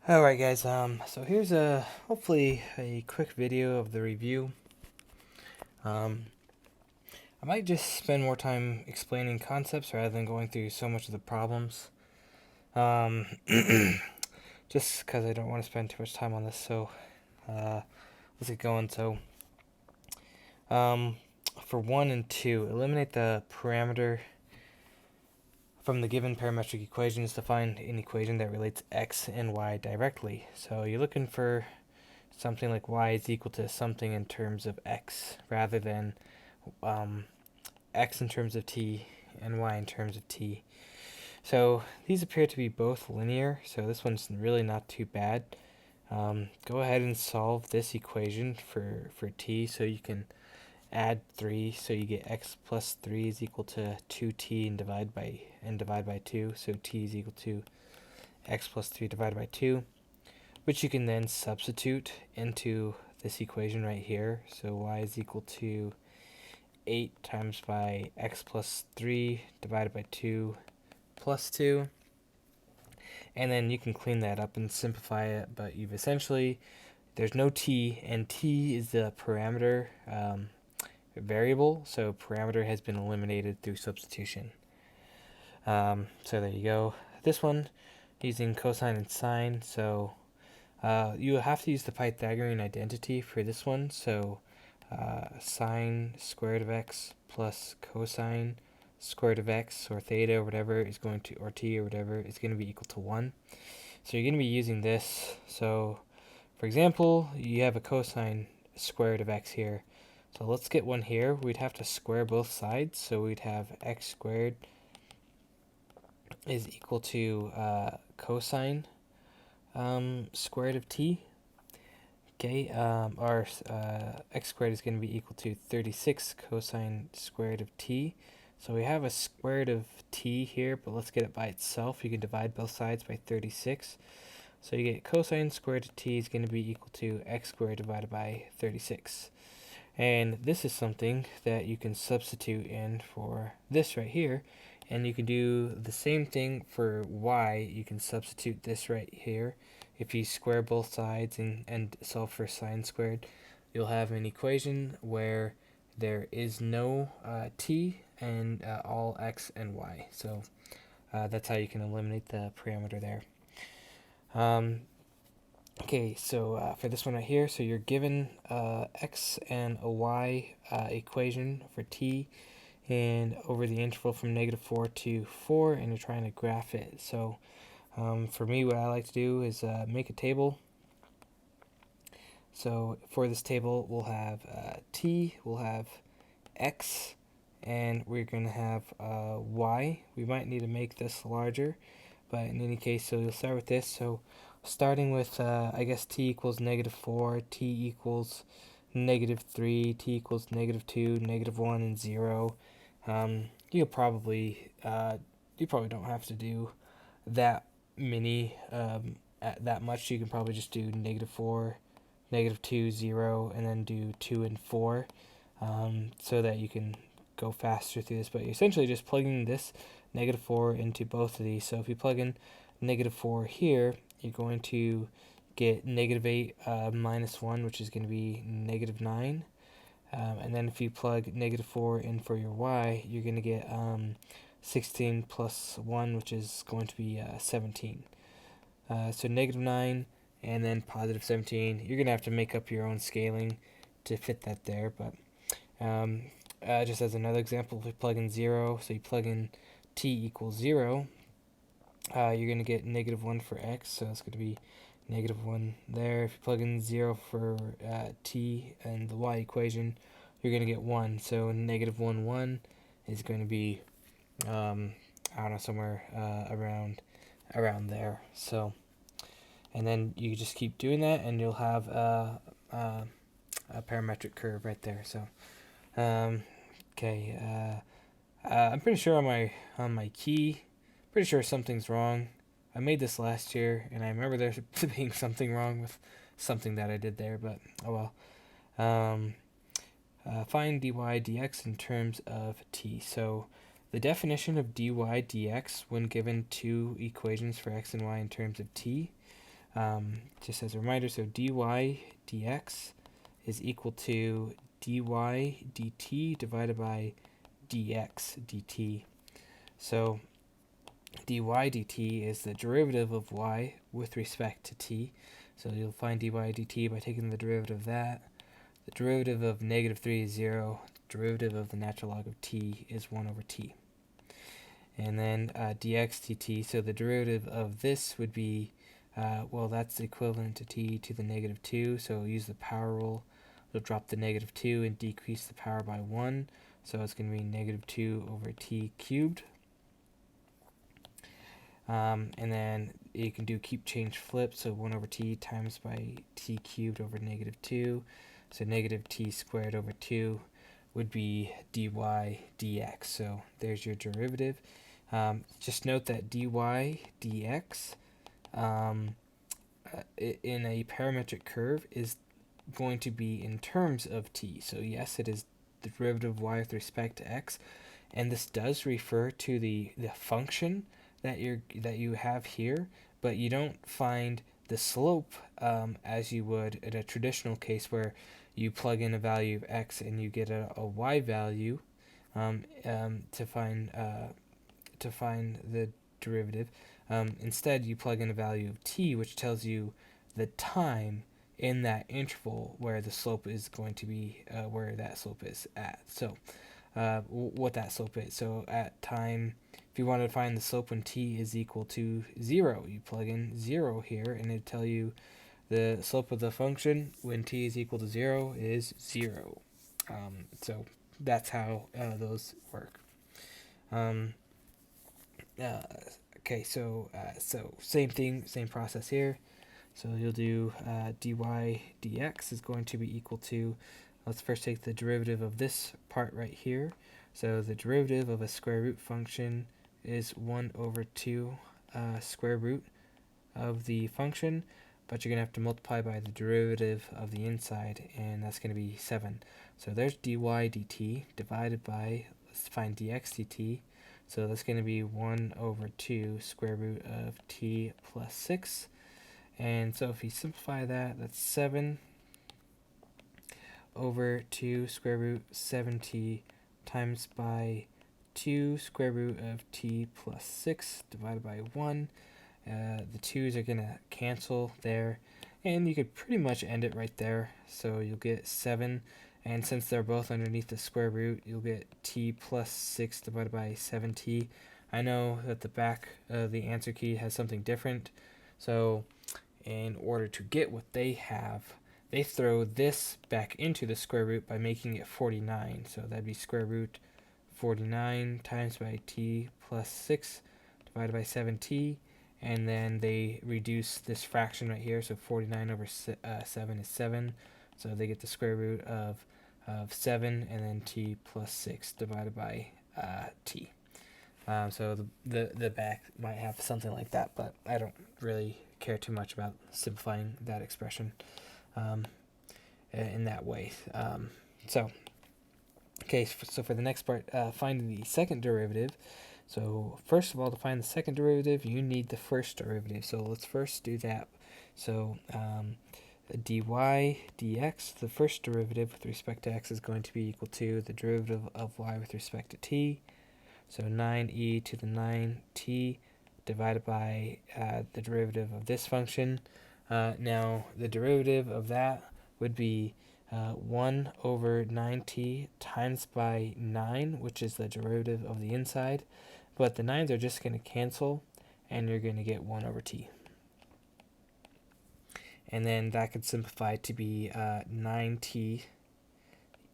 Alright guys, so here's hopefully a quick video of the review. Um, I might just spend more time explaining concepts rather than going through so much of the problems. Um, just because I don't want to spend too much time on this, so let's get going. So, um, for 1 and 2, eliminate the parameter from the given parametric equations to find an equation that relates x and y directly. So you're looking for something like y is equal to something in terms of x rather than um, x in terms of t and y in terms of t. So these appear to be both linear, so this one's really not too bad. Go ahead and solve this equation for t, so you can add 3, so you get x plus 3 is equal to 2t and divide by 2, so t is equal to x plus 3 divided by 2, which you can then substitute into this equation right here. So y is equal to 8 times by x plus 3 divided by 2 plus 2. And then you can clean that up and simplify it, but you've essentially, there's no t, and t is the parameter variable, so parameter has been eliminated through substitution. So there you go. This one, using cosine and sine, so you have to use the Pythagorean identity for this one, so sine squared of x plus cosine squared of x or theta or whatever is going to, or t or whatever, is going to be equal to 1. So you're going to be using this. So for example, you have a cosine squared of x here. So let's get one here. We'd have to square both sides. So we'd have x squared is equal to cosine squared of t. Okay, our x squared is going to be equal to 36 cosine squared of t. So we have a squared of t here, but let's get it by itself. You can divide both sides by 36. So you get cosine squared of t is going to be equal to x squared divided by 36. And this is something that you can substitute in for this right here. And you can do the same thing for y. You can substitute this right here. If you square both sides and solve for sine squared, you'll have an equation where there is no t and all x and y. So that's how you can eliminate the parameter there. Okay, so for this one right here, so you're given x and a y equation for t, and over the interval from -4 to 4, and you're trying to graph it. So for me, what I like to do is make a table. So for this table, we'll have t, we'll have x, and we're going to have y. We might need to make this larger, but in any case, so you'll start with this. So starting with, I guess, t equals -4, t equals -3, t equals -2, -1, and 0. You probably don't have to do that many, that much. You can probably just do -4, -2, 0, and then do 2 and 4, so that you can go faster through this. But you're essentially just plugging this -4 into both of these. So if you plug in -4 here, you're going to get -8 minus 1, which is going to be -9. And then if you plug -4 in for your y, you're going to get 16 plus 1, which is going to be 17. So -9 and then positive 17. You're going to have to make up your own scaling to fit that there. But just as another example, if we plug in 0, so you plug in t equals 0, you're going to get -1 for x, so it's going to be -1 there. If you plug in 0 for t and the y equation, you're going to get 1. So -1, 1 is going to be, I don't know, somewhere around there. So, and then you just keep doing that, and you'll have a parametric curve right there. So, okay, I'm pretty sure on my key, pretty sure something's wrong. I made this last year, and I remember there being something wrong with something that I did there, but oh well. Find dy dx in terms of t. So the definition of dy dx when given two equations for x and y in terms of t, Just as a reminder, so dy dx is equal to dy dt divided by dx dt. So dy dt is the derivative of y with respect to t. So you'll find dy dt by taking the derivative of that. The derivative of negative 3 is 0. The derivative of the natural log of t is 1 over t. And then dx dt, so the derivative of this would be, well, that's equivalent to t to the negative 2. So use the power rule. It'll drop the negative 2 and decrease the power by 1. So it's going to be negative 2 over t cubed. And then you can do keep change flip, so 1 over t times by t cubed over negative 2. So negative t squared over 2 would be dy dx. So there's your derivative. Just note that dy dx in a parametric curve is going to be in terms of t. So yes, it is the derivative of y with respect to x, and this does refer to the function that you have here, but you don't find the slope as you would in a traditional case where you plug in a value of x and you get a y value to find the derivative. Instead, you plug in a value of t, which tells you the time in that interval where the slope is going to be, where that slope is at. So what that slope is. So at time, if you want to find the slope when t is equal to 0, you plug in 0 here, and it'll tell you the slope of the function when t is equal to 0 is 0. So that's how those work. Okay, so same thing, same process here. So you'll do dy dx is going to be equal to, let's first take the derivative of this part right here. So the derivative of a square root function is 1 over 2 square root of the function, but you're going to have to multiply by the derivative of the inside, and that's going to be 7. So there's dy dt divided by, let's find dx dt. So that's going to be 1 over 2 square root of t plus 6. And so if you simplify that, that's 7 over 2 square root 7t times by 2 square root of t plus 6 divided by 1. The 2's are going to cancel there, and you could pretty much end it right there. So you'll get 7, and since they're both underneath the square root, you'll get t plus 6 divided by 7t. I know that the back of the answer key has something different, so in order to get what they have, they throw this back into the square root by making it 49. So that'd be square root 49 times by t plus 6 divided by 7t. And then they reduce this fraction right here. So 49 over 7 is 7. So they get the square root of 7 and then t plus 6 divided by t. So the back might have something like that, but I don't really care too much about simplifying that expression in that way. Okay, so for the next part, finding the second derivative. So first of all, to find the second derivative, you need the first derivative. So let's first do that. So dy dx, the first derivative with respect to x is going to be equal to the derivative of y with respect to t. So 9e to the 9t divided by the derivative of this function. Now, the derivative of that would be 1 over 9t times by 9, which is the derivative of the inside. But the 9's are just going to cancel, and you're going to get 1 over t. And then that could simplify to be 9t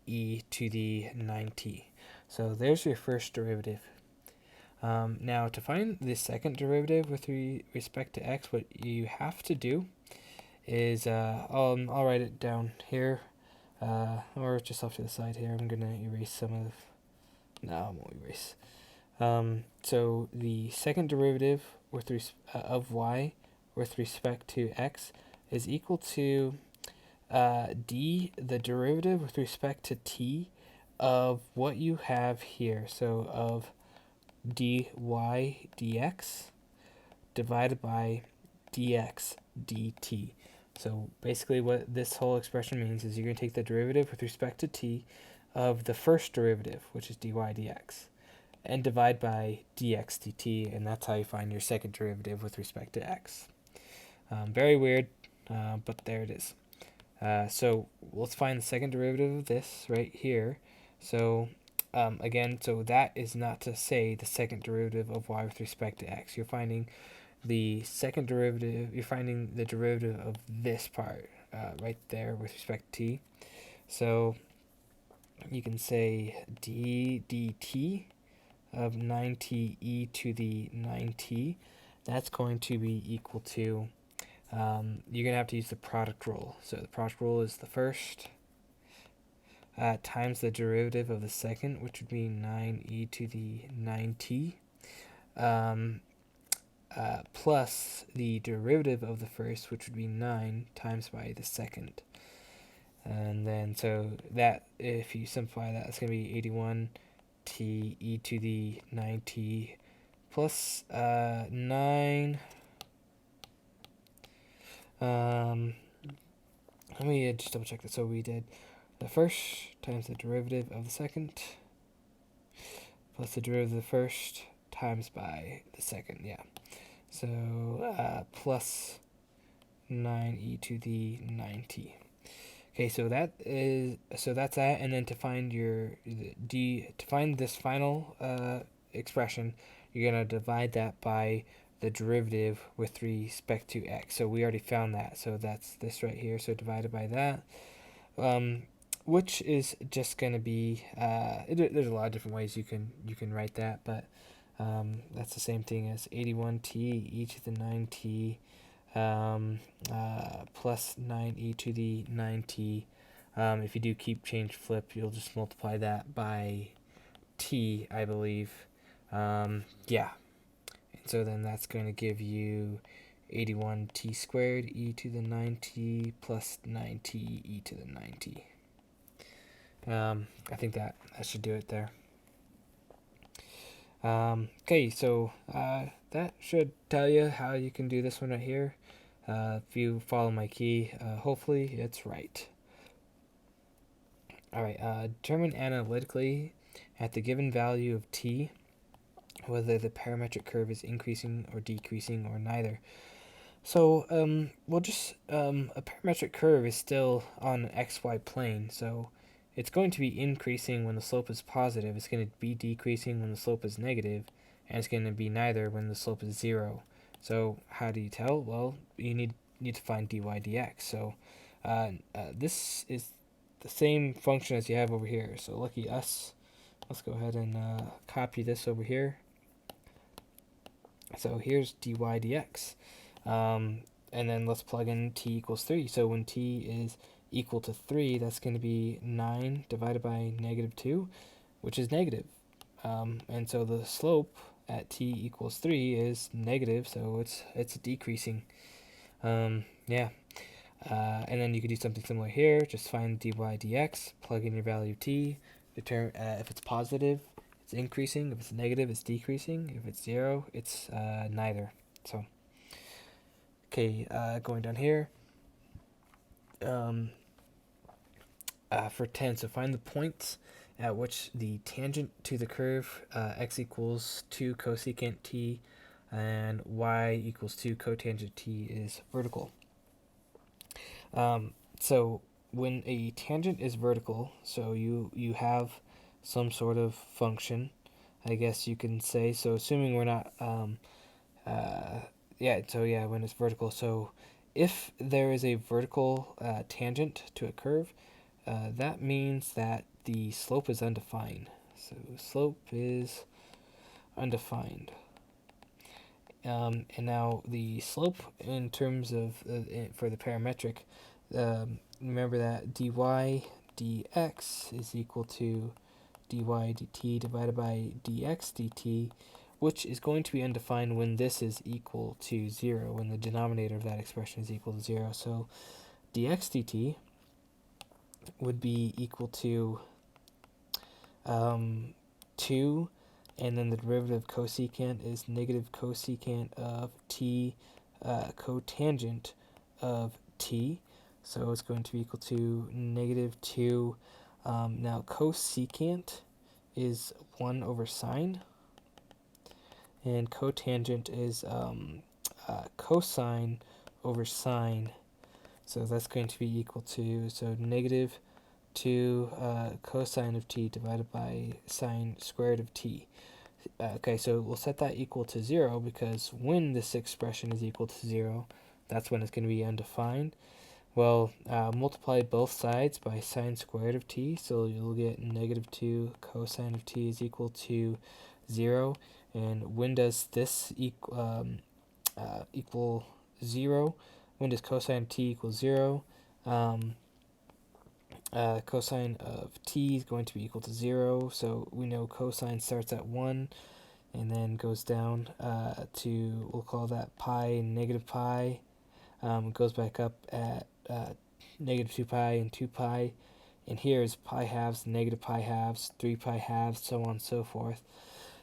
e to the 9t. So there's your first derivative. Now, to find the second derivative with respect to x, what you have to do is, I'll write it down here, or just off to the side here. I'm going to erase some of, no, I won't erase. So the second derivative of y with respect to x is equal to d, the derivative with respect to t of what you have here. So of dy dx divided by dx dt. So basically what this whole expression means is you're going to take the derivative with respect to t of the first derivative, which is dy dx, and divide by dx dt, and that's how you find your second derivative with respect to x. Very weird, but there it is. So let's find the second derivative of this right here. So again, so that is not to say the second derivative of y with respect to x. You're finding the second derivative, you're finding the derivative of this part right there with respect to t. So you can say d dt of 9t e to the 9t, that's going to be equal to, you're going to have to use the product rule. So the product rule is the first times the derivative of the second, which would be 9e to the 9t, plus the derivative of the first, which would be 9 times by the second. And then, so that, if you simplify that, it's going to be 81 t e to the 9t plus 9. Let me just double check that. So we did the first times the derivative of the second plus the derivative of the first times by the second. Yeah. So plus 9e to the 9t. Okay, so that's that, and then to find to find this final expression, you're gonna divide that by the derivative with respect to x. So we already found that, so that's this right here. So divided by that, which is just gonna be there's a lot of different ways you can write that, but that's the same thing as 81t e to the 9t. Plus 9e to the 9t. If you do keep change flip, you'll just multiply that by t, I believe. Yeah. And so then that's going to give you 81t squared e to the 9t plus 9t e to the 9t. I think that should do it there. Okay, so that should tell you how you can do this one right here. If you follow my key, hopefully it's right. Alright, determine analytically at the given value of t whether the parametric curve is increasing or decreasing or neither. So, we'll just, a parametric curve is still on an xy plane, so it's going to be increasing when the slope is positive, it's going to be decreasing when the slope is negative, and it's going to be neither when the slope is 0. So how do you tell? Well, you need to find dy dx. So this is the same function as you have over here. So lucky us. Let's go ahead and copy this over here. So here's dy dx. And then let's plug in t equals 3. So when t is equal to 3, that's going to be 9 divided by negative 2, which is negative. And so the slope at t equals 3 is negative, so it's decreasing. Yeah. And then you could do something similar here. Just find dy dx, plug in your value t, determine if it's positive, it's increasing. If it's negative, it's decreasing. If it's 0, it's neither. So, okay, going down here. For 10, so find the points at which the tangent to the curve x equals 2 cosecant t and y equals 2 cotangent t is vertical. So when a tangent is vertical, so you have some sort of function, I guess you can say. So assuming we're not, when it's vertical. So if there is a vertical tangent to a curve, that means that the slope is undefined. So slope is undefined. And now the slope in terms of, for the parametric, remember that dy dx is equal to dy dt divided by dx dt, which is going to be undefined when this is equal to 0, when the denominator of that expression is equal to 0. So dx dt would be equal to 2, and then the derivative of cosecant is negative cosecant of t cotangent of t. So it's going to be equal to negative 2. Now cosecant is 1 over sine, and cotangent is cosine over sine. So that's going to be equal to, so negative 2 cosine of t divided by sine squared of t. Okay, so we'll set that equal to 0, because when this expression is equal to 0, that's when it's going to be undefined. Well, multiply both sides by sine squared of t, so you'll get negative 2 cosine of t is equal to 0. And when does this equal 0? When does cosine of t equal 0? Cosine of t is going to be equal to 0, so we know cosine starts at 1 and then goes down to, we'll call that pi and negative pi. It goes back up at negative 2 pi and 2 pi, and here is pi halves, negative pi halves, 3 pi halves, so on and so forth.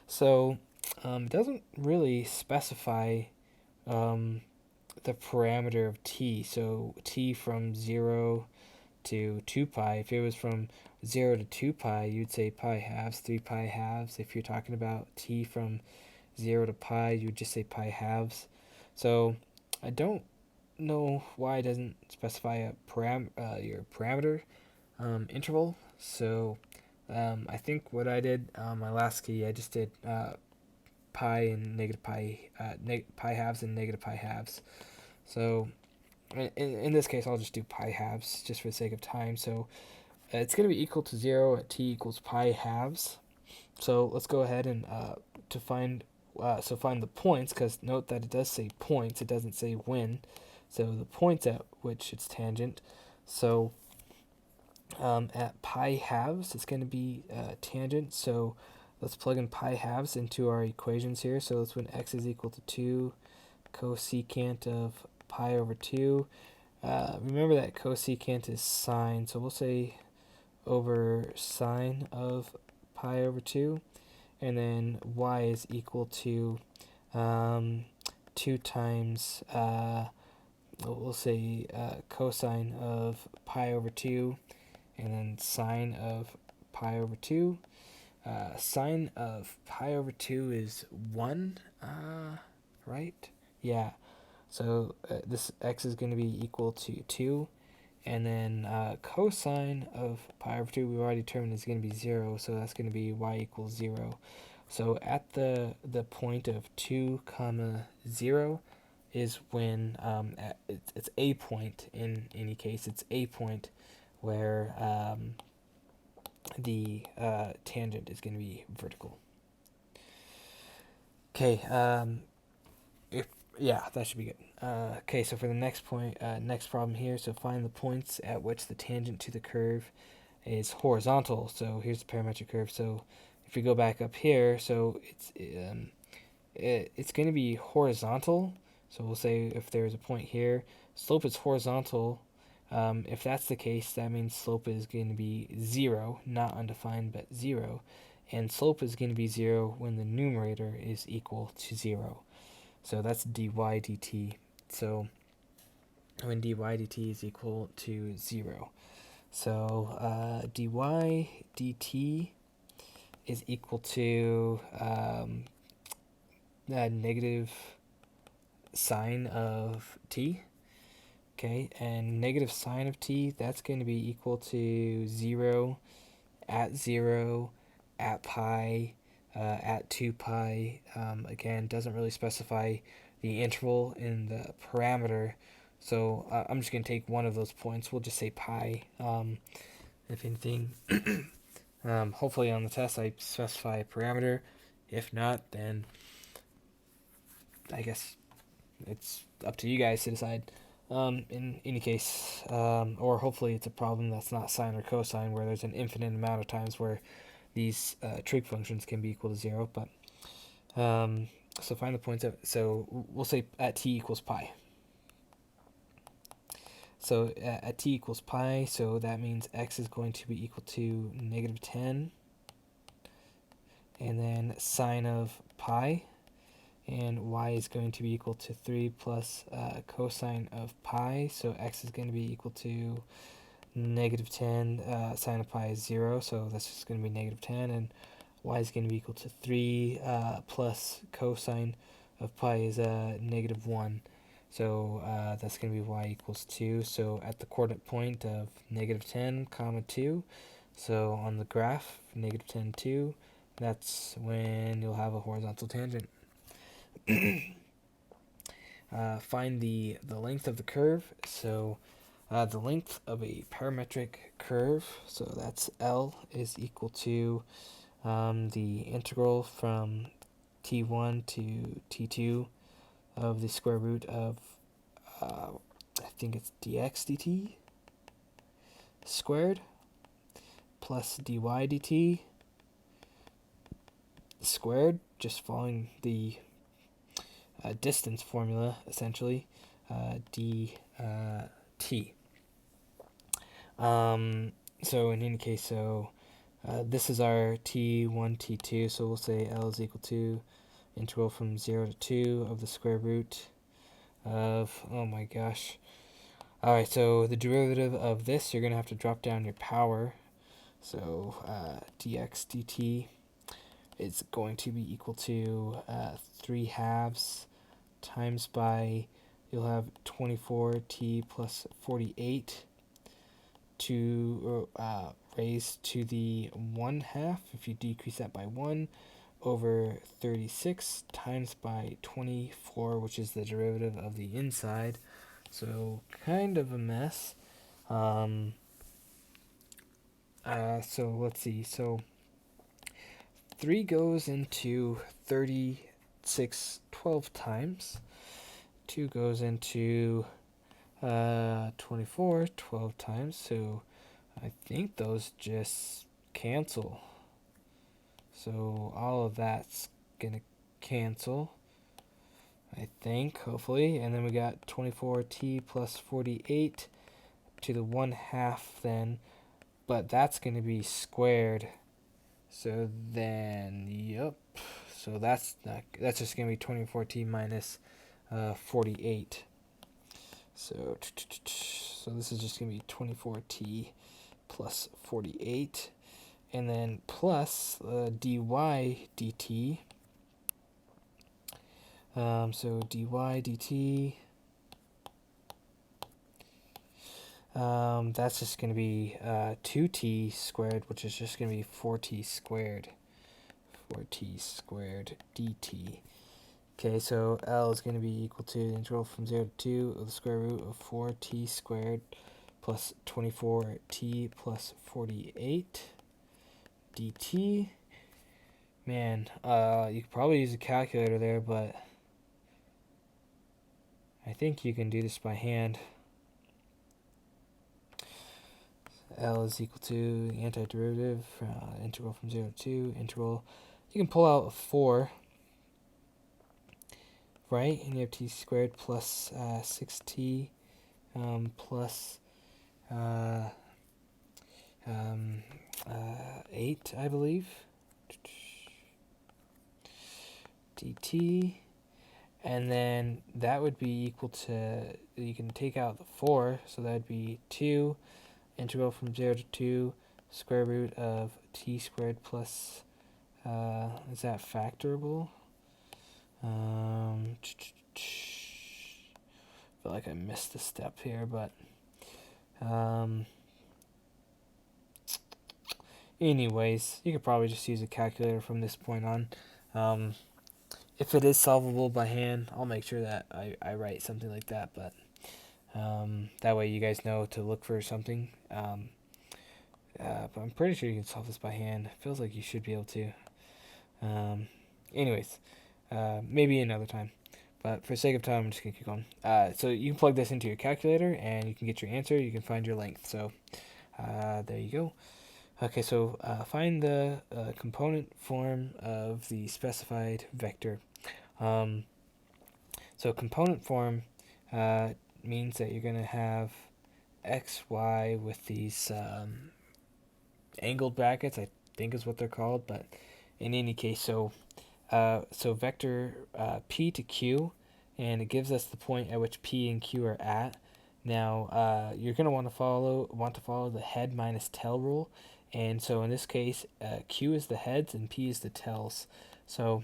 So it doesn't really specify the parameter of t, so t from 0 to 2 pi. If it was from 0 to 2 pi, you'd say pi halves, 3 pi halves. If you're talking about t from 0 to pi, you'd just say pi halves. So I don't know why it doesn't specify a your parameter interval. So I think what I did on my last key, I just did pi and negative pi, pi halves and negative pi halves. So in this case, I'll just do pi halves just for the sake of time. So it's going to be equal to 0 at t equals pi halves. So let's go ahead and to find find the points, because note that it does say points, it doesn't say when. So the points at which it's tangent. So at pi halves, it's going to be tangent. So let's plug in pi halves into our equations here. So that's when x is equal to 2 cosecant of pi over 2. Remember that cosecant is sine, so we'll say over sine of pi over 2. And then y is equal to 2 times, we'll say cosine of pi over 2, and then sine of pi over 2. Sine of pi over 2 is 1, right? Yeah. So this x is going to be equal to 2. And then cosine of pi over 2, we've already determined is going to be 0, so that's going to be y equals 0. So at the point of 2 comma 0 is when it's a point. In any case, it's a point where the tangent is going to be vertical. Okay, yeah, that should be good. Okay, so for the next point, next problem here, so find the points at which the tangent to the curve is horizontal. So here's the parametric curve. So if we go back up here, so it's going to be horizontal. So we'll say if there's a point here, slope is horizontal. If that's the case, that means slope is going to be 0, not undefined, but 0. And slope is going to be 0 when the numerator is equal to 0. So that's dy dt. So when dy dt is equal to 0. So dy dt is equal to negative sine of t. Okay, and negative sine of t, that's going to be equal to 0, at pi, at 2 pi. Again, doesn't really specify the interval in the parameter, so I'm just going to take one of those points. We'll just say pi. If anything, hopefully on the test I specify a parameter. If not, then I guess it's up to you guys to decide. In any case, or hopefully it's a problem that's not sine or cosine, where there's an infinite amount of times where these trig functions can be equal to 0. But so find the points of, so we'll say at t equals pi. So at t equals pi, so that means x is going to be equal to -10, and then sine of pi and y is going to be equal to 3 plus cosine of pi, so x is going to be equal to negative 10, sine of pi is 0, so that's just going to be negative 10, and y is going to be equal to 3 plus cosine of pi is negative 1. So that's going to be y equals 2. So at the coordinate point of negative 10, comma 2, so on the graph, negative 10, 2, that's when you'll have a horizontal tangent. Find the length of the curve. So the length of a parametric curve, so that's L, is equal to the integral from t1 to t2 of the square root of, I think it's dx dt squared plus dy dt squared, just following the distance formula, essentially, dt. So in any case, this is our t1, t2, so we'll say L is equal to integral from 0 to 2 of the square root of, oh my gosh. Alright, so the derivative of this, you're going to have to drop down your power. So dx dt is going to be equal to 3 halves times by, you'll have 24t plus 48 to raised to the 1/2, if you decrease that by 1, over 36 times by 24, which is the derivative of the inside. So kind of a mess. So let's see. So 3 goes into 36 12 times. 2 goes into 24 12 times. So I think those just cancel. So all of that's going to cancel, I think, hopefully. And then we got 24t plus 48 to the 1/2 then. But that's going to be squared. So then, yep. So that's just going to be 24t minus 48. So this is just going to be 24t plus 48. And then plus dy dt. So dy dt. That's just going to be 2t squared, which is just going to be 4t squared. 4t squared dt. Okay, so L is going to be equal to the integral from 0 to 2 of the square root of 4t squared plus 24t plus 48 dt. Man, you could probably use a calculator there, but I think you can do this by hand. L is equal to the antiderivative, integral from 0 to 2, integral. You can pull out a 4, right? And you have t squared plus 6t plus 8, I believe, dt. And then that would be equal to, you can take out the 4, so that would be 2 integral from 0 to 2 square root of t squared plus, is that factorable? I feel like I missed a step here, but anyways, you could probably just use a calculator from this point on. If it is solvable by hand, I'll make sure that I write something like that, but that way you guys know to look for something. But I'm pretty sure you can solve this by hand. It feels like you should be able to. Anyways, maybe another time. But for the sake of time, I'm just going to keep going. So you can plug this into your calculator, and you can get your answer. You can find your length. So there you go. Okay, so find the component form of the specified vector. So component form means that you're going to have x, y with these angled brackets, I think is what they're called. But in any case, so so vector p to q, and it gives us the point at which p and q are at. Now you're going to want to follow the head minus tail rule, and so in this case, q is the heads and p is the tails. So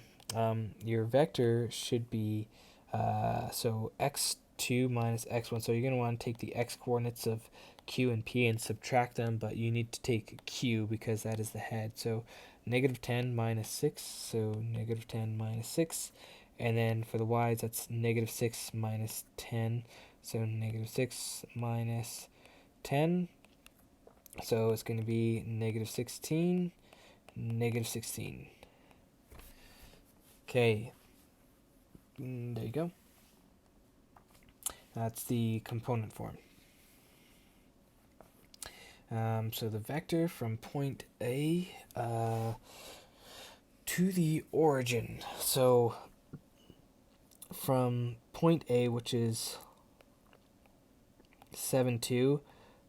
your vector should be so x2 minus x1. So you're going to want to take the x coordinates of q and p and subtract them, but you need to take q because that is the head. So negative 10 minus 6, so negative 10 minus 6. And then for the y's, that's negative 6 minus 10, so negative 6 minus 10. So it's going to be negative 16, negative 16. Okay, there you go. That's the component form. So the vector from point A to the origin. So from point A, which is 7, 2,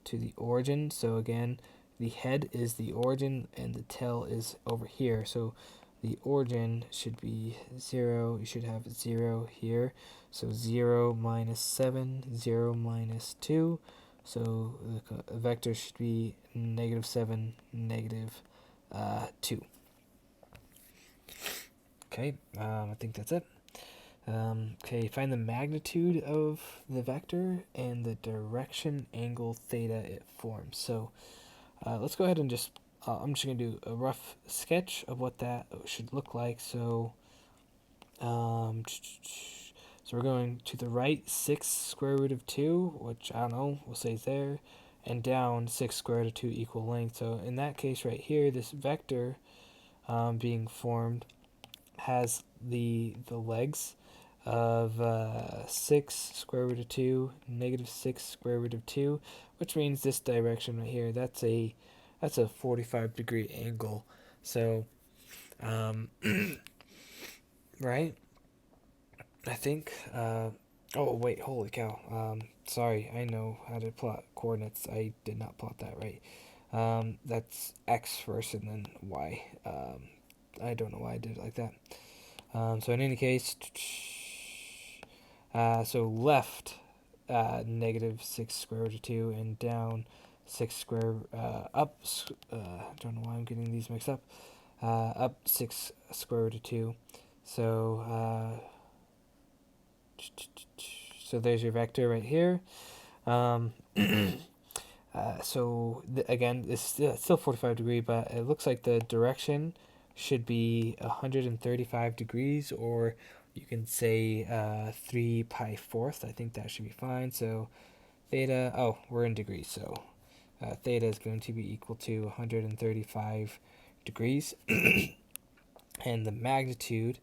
to the origin. So again, the head is the origin and the tail is over here. So the origin should be 0. You should have 0 here. So 0 minus 7, 0 minus 2. So the vector should be negative 7, negative 2. Okay, I think that's it. Okay, find the magnitude of the vector and the direction angle theta it forms. So let's go ahead and I'm just going to do a rough sketch of what that should look like. So so we're going to the right 6 square root of 2, which I don't know, we'll say is there, and down 6 square root of 2 equal length. So in that case right here, this vector being formed has the legs of 6 square root of 2, negative 6 square root of 2, which means this direction right here, that's a 45-degree angle. So, right? I think, oh wait, holy cow. Sorry, I know how to plot coordinates. I did not plot that right. That's x first and then y. I don't know why I did it like that. So in any case, so left negative 6 square root of 2 and down 6 square, up, don't know why I'm getting these mixed up, up 6 square root of 2. So, so there's your vector right here. So again, it's still 45 degree, but it looks like the direction should be 135 degrees, or you can say 3 pi fourth. I think that should be fine. So theta, oh, we're in degrees, so theta is going to be equal to 135 degrees. And the magnitude,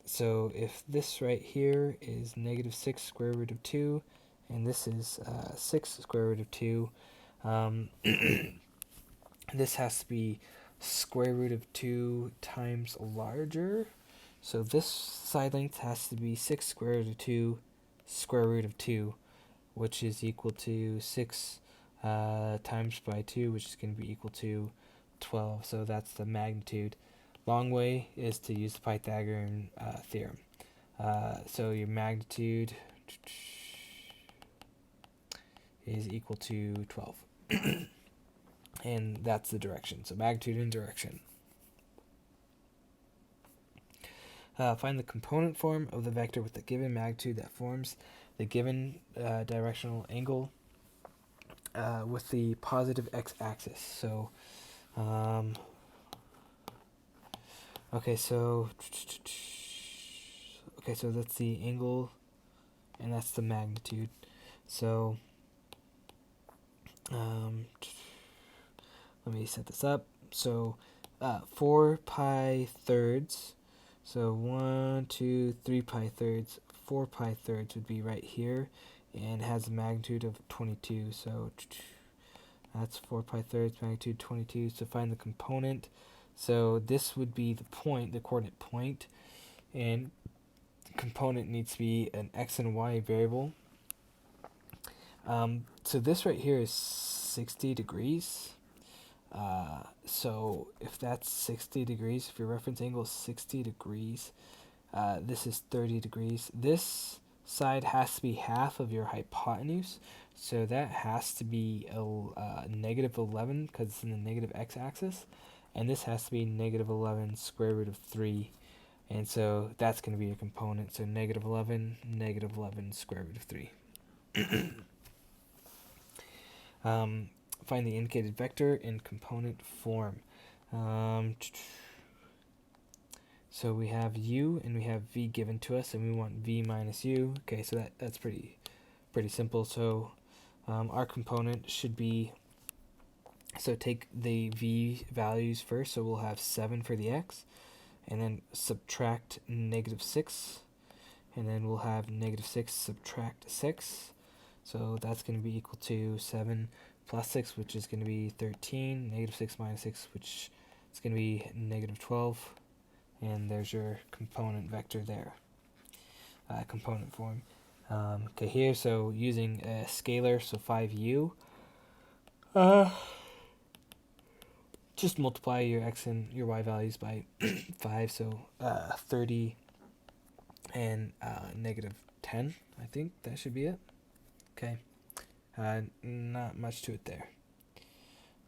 so if this right here is negative 6 square root of 2, and this is 6 square root of 2, this has to be square root of 2 times larger. So this side length has to be 6 square root of 2 square root of 2, which is equal to 6 times by 2, which is going to be equal to 12. So that's the magnitude. Long way is to use the Pythagorean theorem. So your magnitude is equal to 12. And that's the direction. So magnitude and direction. Find the component form of the vector with the given magnitude that forms the given directional angle with the positive x-axis. So, okay, so that's the angle, and that's the magnitude. So, let me set this up. So, 4 pi thirds. So 1, 2, 3 pi thirds. 4 pi thirds would be right here, and has a magnitude of 22. So that's 4 pi thirds, magnitude 22. So find the component. So this would be the point, the coordinate point, and the component needs to be an x and y variable. So this right here is 60 degrees. So if that's 60 degrees, if your reference angle is 60 degrees, this is 30 degrees. This side has to be half of your hypotenuse, so that has to be negative 11 because it's in the negative x-axis, and this has to be negative 11 square root of 3, and so that's going to be your component, so negative 11 square root of 3. Find the indicated vector in component form. So we have u and we have v given to us, and we want v minus u. Okay, so that's pretty simple. So our component should be, so take the v values first. So we'll have 7 for the x, and then subtract negative 6, and then we'll have negative 6 subtract 6. So that's going to be equal to 7 plus 6, which is going to be 13, negative 6 minus 6, which is going to be negative 12, and there's your component vector there, component form. Okay, here, so using a scalar, so 5u, just multiply your x and your y values by 5, so 30 and negative 10, I think that should be it. Okay. Not much to it there.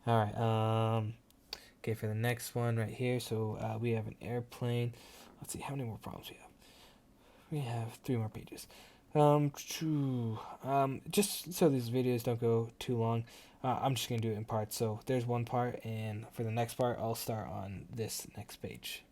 Alright, okay, for the next one right here, so we have an airplane. Let's see, how many more problems we have? We have 3 more pages. Just so these videos don't go too long, I'm just going to do it in parts. So there's one part, and for the next part, I'll start on this next page.